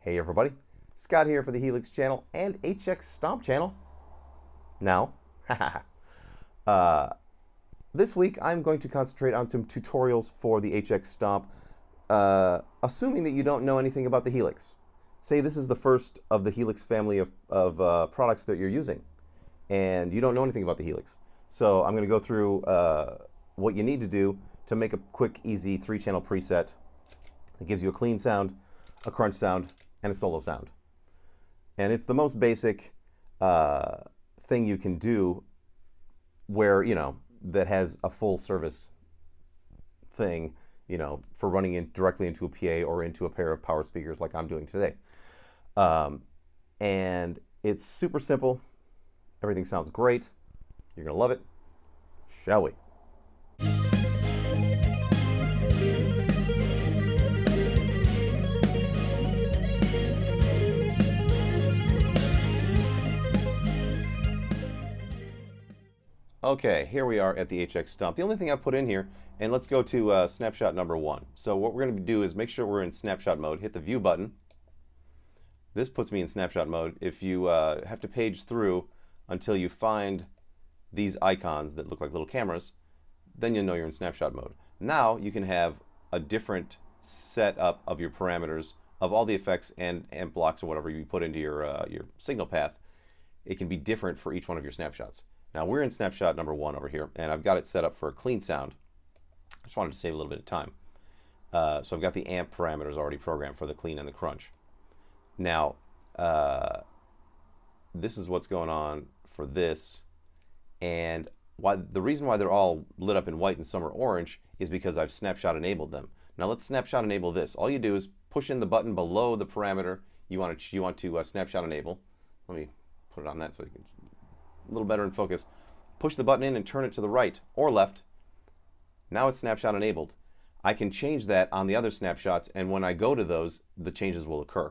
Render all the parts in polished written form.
Hey everybody, Scott here for the Helix channel and HX Stomp channel. Now, this week I'm going to concentrate on some tutorials for the HX Stomp, assuming that you don't know anything about the Helix. Say this is the first of the Helix family of products that you're using, and you don't know anything about the Helix. So I'm going to go through what you need to do to make a quick, easy 3-channel preset that gives you a clean sound, a crunch sound, and a solo sound. And it's the most basic thing you can do where, that has a full service thing, for running in directly into a PA or into a pair of power speakers like I'm doing today. And it's super simple. Everything sounds great. You're going to love it. Shall we? Okay, here we are at the HX Stomp. The only thing I put in here, and let's go to snapshot number 1. So what we're going to do is make sure we're in snapshot mode. Hit the view button. This puts me in snapshot mode. If you have to page through until you find these icons that look like little cameras, then you'll know you're in snapshot mode. Now you can have a different setup of your parameters of all the effects and amp blocks or whatever you put into your signal path. It can be different for each one of your snapshots. Now we're in snapshot number 1 over here, and I've got it set up for a clean sound. I just wanted to save a little bit of time. So I've got the amp parameters already programmed for the clean and the crunch. Now, this is what's going on for this, and the reason why they're all lit up in white and some are orange is because I've snapshot enabled them. Now let's snapshot enable this. All you do is push in the button below the parameter you want to snapshot enable. Let me put it on that so you can a little better in focus. Push the button in and turn it to the right or left. Now it's snapshot enabled. I can change that on the other snapshots, and when I go to those, the changes will occur.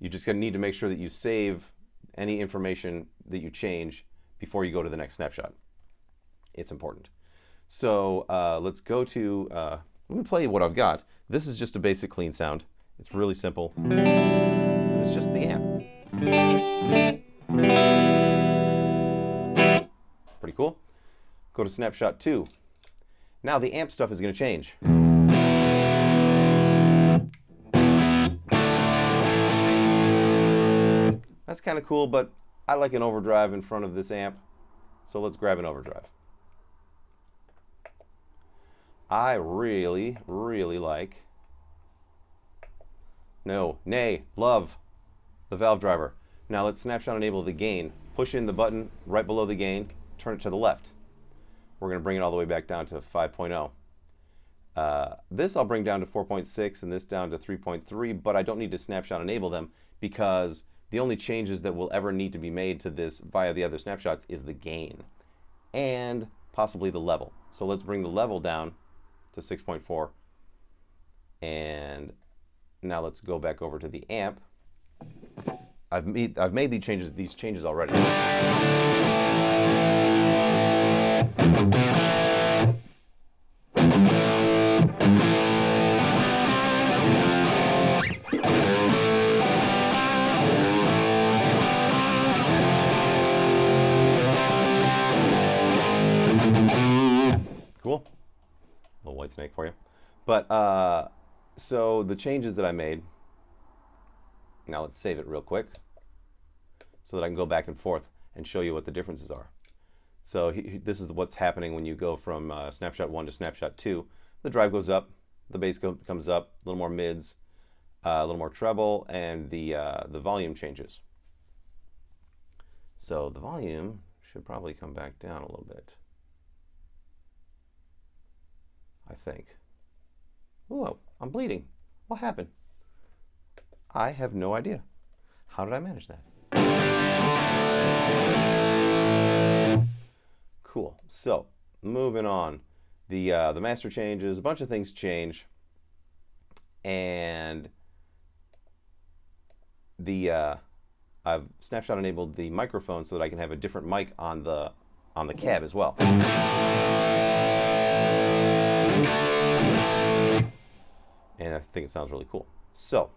You just need to make sure that you save any information that you change before you go to the next snapshot. It's important. So let's go to, let me play you what I've got. This is just a basic clean sound. It's really simple because it's just the amp. Pretty cool. Go to snapshot 2. Now the amp stuff is going to change. That's kind of cool, but I like an overdrive in front of this amp, so let's grab an overdrive. I really, really like, love the valve driver. Now let's snapshot enable the gain. Push in the button right below the gain, turn it to the left. We're going to bring it all the way back down to 5.0. This I'll bring down to 4.6 and this down to 3.3, but I don't need to snapshot enable them because the only changes that will ever need to be made to this via the other snapshots is the gain and possibly the level. So let's bring the level down to 6.4, and now let's go back over to the amp. I've made these changes already. Cool. Little white snake for you. But so the changes that I made, now let's save it real quick so that I can go back and forth and show you what the differences are. So this is what's happening when you go from snapshot 1 to snapshot 2. The drive goes up, the bass comes up, a little more mids, a little more treble, and the volume changes. So the volume should probably come back down a little bit, I think. Whoa, I'm bleeding. What happened? I have no idea. How did I manage that? Cool. So moving on, the master changes, a bunch of things and I've snapshot enabled the microphone so that I can have a different mic on the cab as well. And I think it sounds really cool. So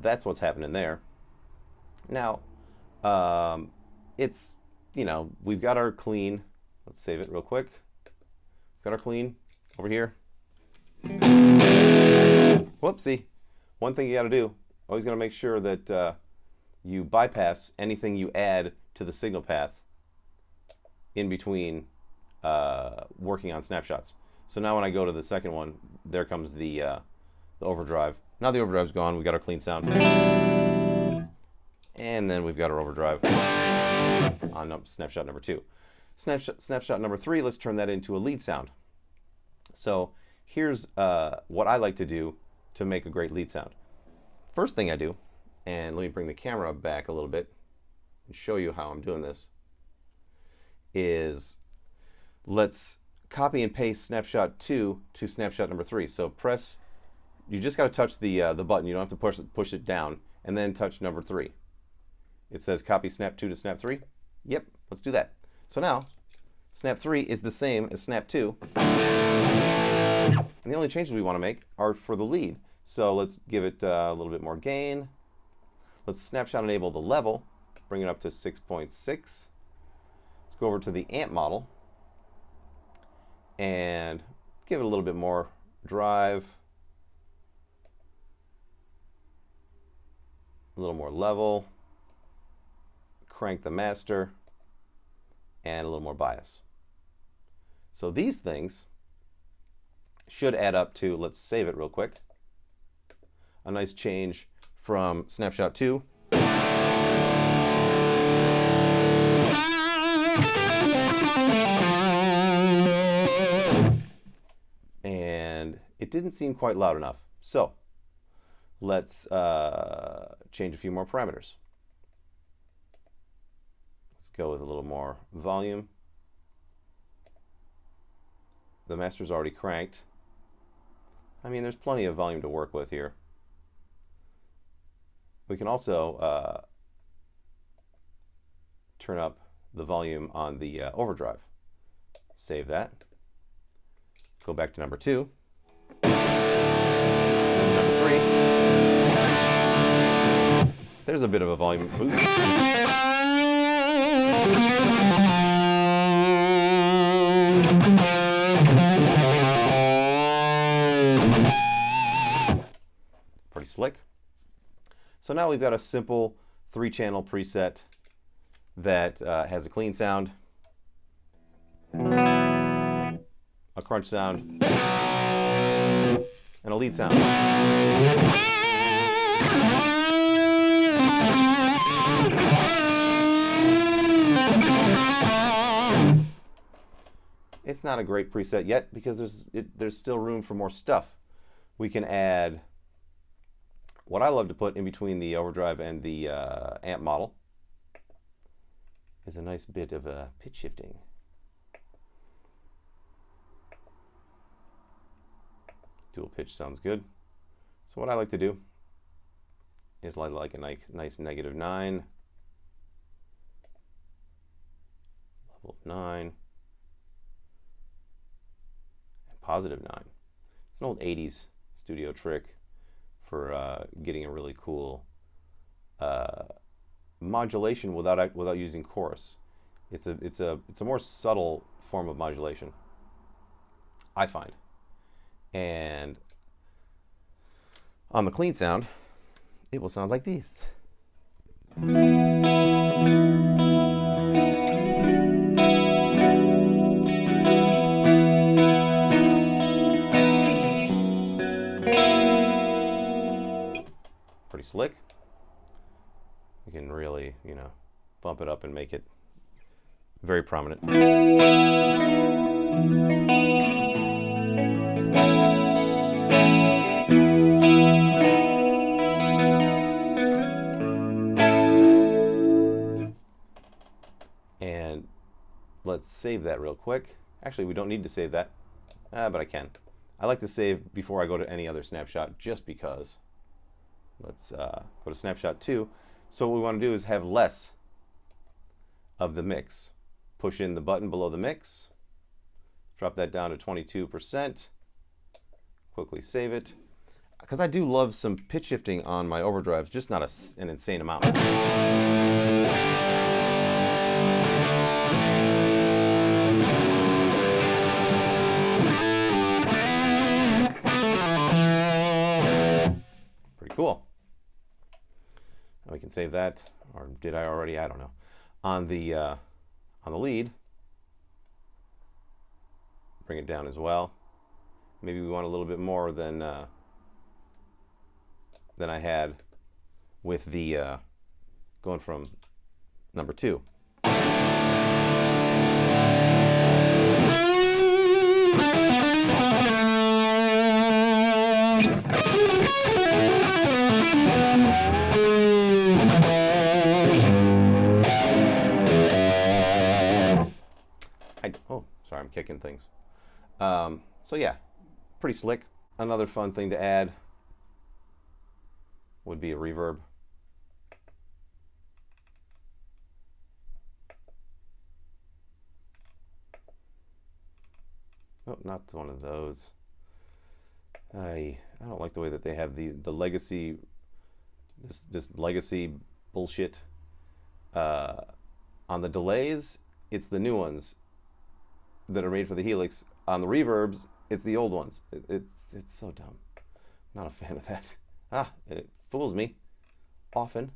that's what's happening there. Now, it's, you know, we've got our clean. Let's save it real quick. Got our clean over here. Whoopsie. One thing you got to do, always got to make sure that you bypass anything you add to the signal path in between working on snapshots. So now when I go to the second one, there comes the overdrive. Now the overdrive's gone. We got our clean sound. And then we've got our overdrive on snapshot number 2. Snapshot number 3, let's turn that into a lead sound. So here's what I like to do to make a great lead sound. First thing I do, and let me bring the camera back a little bit and show you how I'm doing this, is let's copy and paste snapshot 2 to snapshot number 3. So press, you just got to touch the button. You don't have to push it down, and then touch number 3. It says copy snap 2 to snap 3. Yep, let's do that. So now, snap 3 is the same as snap 2. And the only changes we want to make are for the lead. So let's give it a little bit more gain. Let's snapshot enable the level, bring it up to 6.6. Let's go over to the amp model and give it a little bit more drive, a little more level, crank the master, and a little more bias. So these things should add up to, let's save it real quick, a nice change from snapshot 2 and it didn't seem quite loud enough. So let's change a few more parameters. Let's go with a little more volume. The master's already cranked. I mean, there's plenty of volume to work with here. We can also turn up the volume on the overdrive. Save that. Go back to number 2. Number 3. There's a bit of a volume boost. Pretty slick. So now we've got a simple 3-channel preset that has a clean sound, a crunch sound, and a lead sound. It's not a great preset yet because there's still room for more stuff. We can add, what I love to put in between the overdrive and the amp model is a nice bit of pitch shifting. Dual pitch sounds good. So what I like to do is like a nice -9, level of 9, and +9. It's an old 80s studio trick for getting a really cool modulation without using chorus. It's a more subtle form of modulation, I find. And on the clean sound, it will sound like this. Pretty slick. We can really, bump it up and make it very prominent. And let's save that real quick. Actually, we don't need to save that, but I can. I like to save before I go to any other snapshot just because. Let's go to snapshot 2. So what we want to do is have less of the mix. Push in the button below the mix. Drop that down to 22%. Quickly save it. because I do love some pitch shifting on my overdrives, just not an insane amount. Pretty cool. And we can save that, or did I already? I don't know. On the lead, bring it down as well. Maybe we want a little bit more than I had with the going from number 2. Oh, sorry, I'm kicking things. So yeah, pretty slick. Another fun thing to add would be a reverb. Oh, not one of those. I don't like the way that they have the legacy, this legacy bullshit. On the delays, it's the new ones that are made for the Helix. On the reverbs, it's the old ones. It's so dumb. Not a fan of that. It fools me often.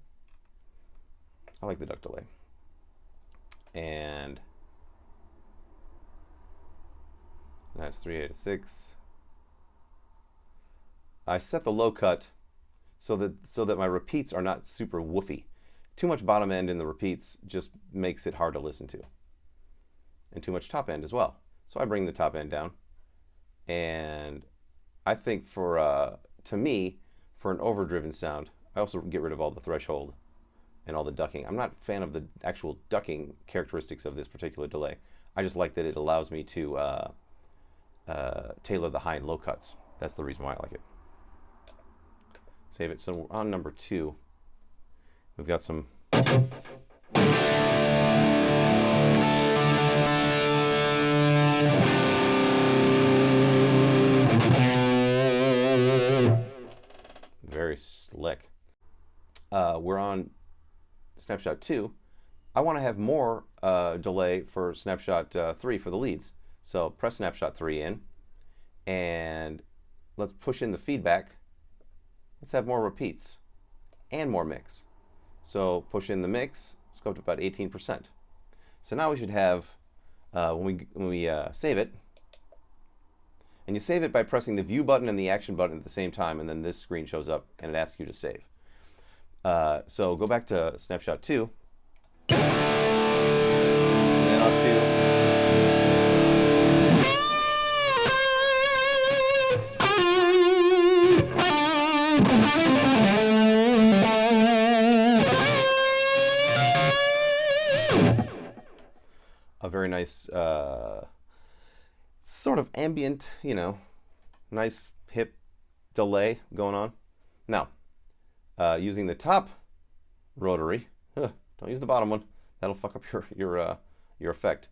I like the duck delay. And that's 386. I set the low cut so that my repeats are not super woofy. Too much bottom end in the repeats just makes it hard to listen to. And too much top end as well. So I bring the top end down. And I think to me, for an overdriven sound, I also get rid of all the threshold and all the ducking. I'm not a fan of the actual ducking characteristics of this particular delay. I just like that it allows me to tailor the high and low cuts. That's the reason why I like it. Save it. So on number 2, we've got some. Very slick. We're on Snapshot 2. I want to have more delay for Snapshot 3 for the leads. So press Snapshot 3 in, and let's push in the feedback. Let's have more repeats and more mix. So push in the mix. Let's go up to about 18%. So now we should have, when we save it, and you save it by pressing the view button and the action button at the same time, and then this screen shows up and it asks you to save. So go back to Snapshot 2, and then up to a very nice sort of ambient, nice hip delay going on. Now, using the top rotary, don't use the bottom one. That'll fuck up your effect.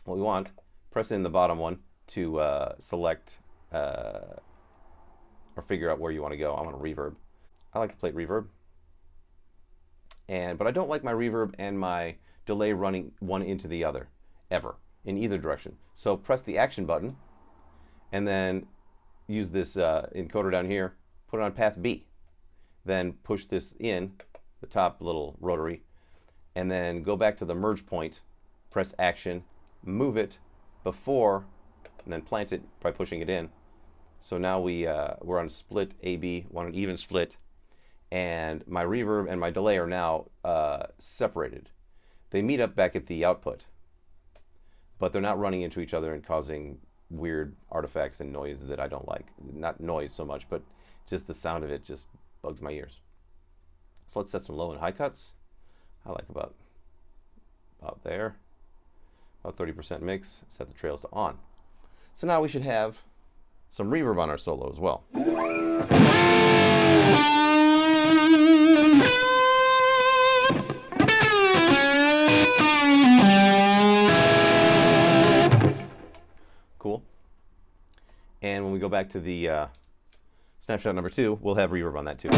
What we want, press in the bottom one to select or figure out where you want to go. I want a reverb. I like to play reverb, but I don't like my reverb and my delay running one into the other ever in either direction. So press the action button and then use this encoder down here, put it on path B. Then push this in, the top little rotary, and then go back to the merge point, press action, move it before, and then plant it by pushing it in. So now we're on a split AB, want an even split, and my reverb and my delay are now separated. They meet up back at the output, but they're not running into each other and causing weird artifacts and noise that I don't like. Not noise so much, but just the sound of it just bugs my ears. So let's set some low and high cuts. I like about there, about 30% mix. Set the trails to on. So now we should have some reverb on our solo as well. Cool. And when we go back to the Snapshot number 2 will have reverb on that too.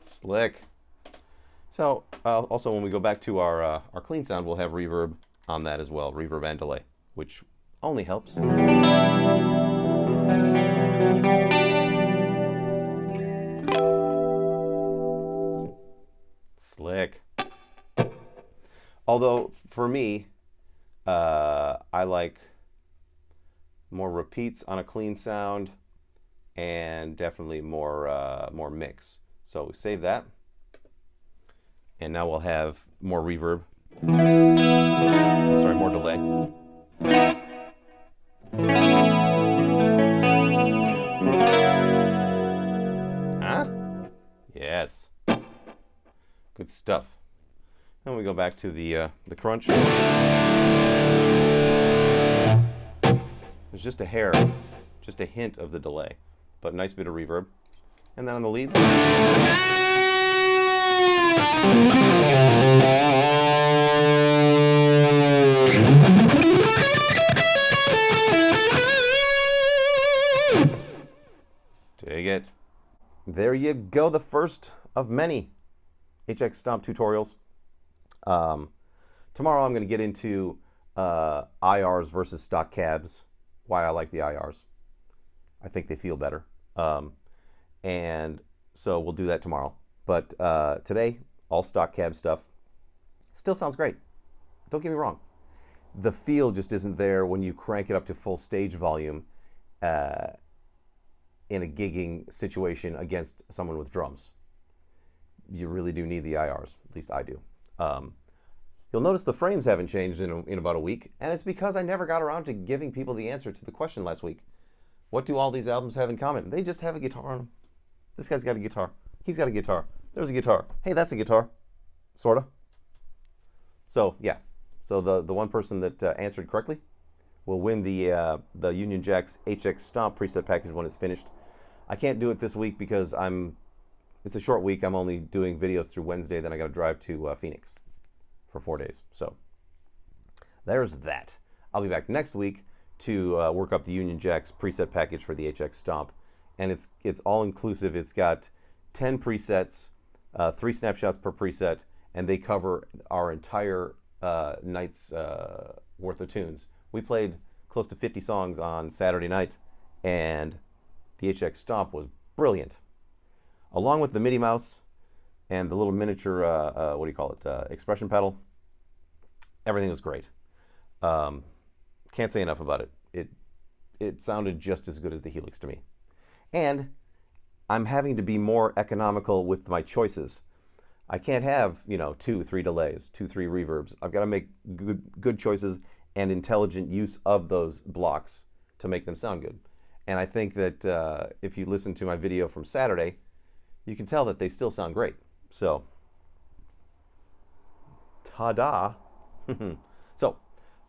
Slick. So also when we go back to our clean sound, we'll have reverb on that as well, reverb and delay, which only helps. Slick. Although for me, I like more repeats on a clean sound and definitely more mix. So we save that. And now we'll have more reverb. Sorry, more delay. Huh? Yes. Good stuff. Then we go back to the crunch. There's just a hair, just a hint of the delay, but a nice bit of reverb. And then on the leads. Dig it. There you go, the first of many HX Stomp tutorials. Tomorrow I'm going to get into IRs versus stock cabs, why I like the IRs. I think they feel better. And so we'll do that tomorrow. But today, all stock cab stuff. Still sounds great. Don't get me wrong. The feel just isn't there when you crank it up to full stage volume in a gigging situation against someone with drums. You really do need the IRs. At least I do. You'll notice the frames haven't changed in about a week, and it's because I never got around to giving people the answer to the question last week. What do all these albums have in common? They just have a guitar on them. This guy's got a guitar. He's got a guitar. There's a guitar. Hey, that's a guitar. Sorta. So, yeah. So the one person that answered correctly will win the Union Jack's HX Stomp preset package when it's finished. I can't do it this week because it's a short week. I'm only doing videos through Wednesday. Then I got to drive to Phoenix for 4 days. So there's that. I'll be back next week to work up the Union Jack's preset package for the HX Stomp. And it's all inclusive. It's got 10 presets, 3 snapshots per preset, and they cover our entire night's worth of tunes. We played close to 50 songs on Saturday night, and the HX Stomp was brilliant. Along with the MIDI mouse and the little miniature, expression pedal, everything was great. Can't say enough about it. It sounded just as good as the Helix to me. And I'm having to be more economical with my choices. I can't have, 2, 3 delays, 2, 3 reverbs. I've got to make good choices and intelligent use of those blocks to make them sound good. And I think that if you listen to my video from Saturday, you can tell that they still sound great. So, ta-da. So,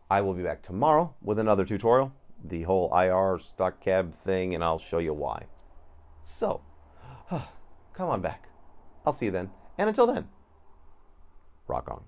I will be back tomorrow with another tutorial, the whole IR stock cab thing, and I'll show you why. So, come on back. I'll see you then. And until then, rock on.